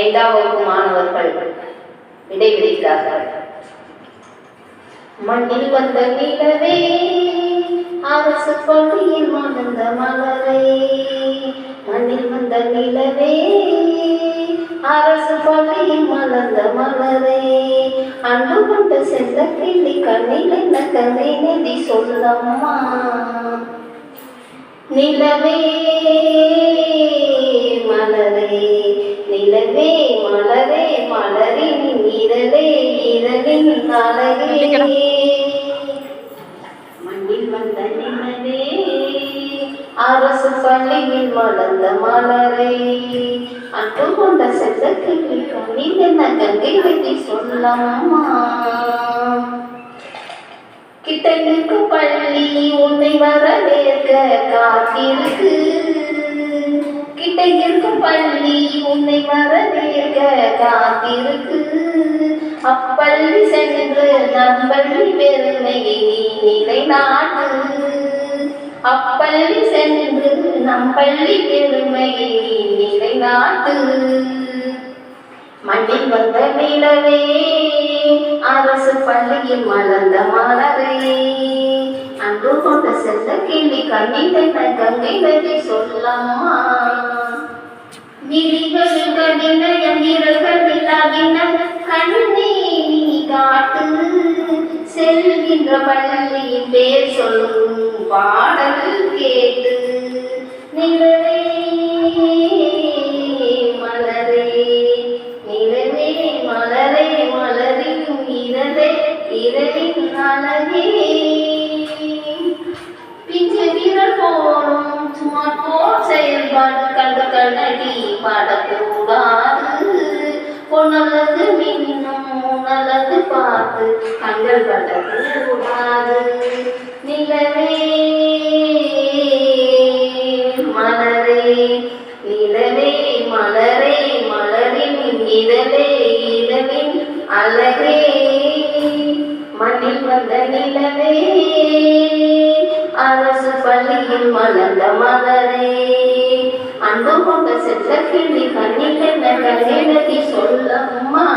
5ஆம் வகுப்பு மாணவர்கள் விடைபெறுகிறார்கள். மண்ணில் வந்த நிலவே அரசு பள்ளியில் மலர்ந்த மலரே, மண்ணில் வந்த நிலவே அரசு பள்ளியில் மலர்ந்த மலரே, அன்பு கொண்ட செல்ல கிளி கண்ணில் என்ன கதை நெதி சொல்லம்மா. நிலவே மலரே நிலவே மலரே மலரின் இரலே இரலின் அழகே, மண்ணில் வந்த நிலவே அரசு பள்ளியில் மலர்ந்த மலரே, அன்பு கொண்ட செல்ல கிளி கண்ணில் என்ன கங்கை நதி சொல்லம்மா. கிட்ட நிற்கும் பள்ளி உன்னை வரவேற்க காத்திருக்கு, கிட்ட இருக்கும் பள்ளி உன்னை வரவேற்க காத்திருக்கு, அப்பள்ளி சென்று நம்பள்ளி பெருமையை நீ நிலைநாட்டு, அப்பள்ளி சென்று நம்பள்ளி பெருமையை நீ நிலைநாட்டு. மண்ணில் வந்த நிலவே அரசு பள்ளியில் மலர்ந்த மலரே, அன்பு கொண்ட செல்ல கிளி கண்ணில் என்ன கங்கை நதி சொல்லம்மா. விழிகள் கடினயம் இரல்கள் இல்லாவின கண்ணே நீ காட்டு, செல்கின்ற பள்ளியின் பேர் சொல்லும் பாடல் கேட்டு. நிலவே மலரே நிலவே மலரே மலரின் இரலே இரலின் அழகே, பிஞ்சு வீரர் போலும் சுமார் போல் செயல்பாடு கண்டு கண்ணடி பாடக்கூடாது, பொன்னழகு மின்னும் நல்லது பார்த்து கண்கள் படக்கூடாது. நிலவே மலரே நிலவே மலரே மலரின் இரலே இரலின் அழகே, மண்ணில் வந்த நிலவே அரசு பள்ளியில் மலர்ந்த மலரே, அன்பு கொண்ட செல்ல கிளி கண்ணில் என்ன கங்கை நதி சொல்லம்மா.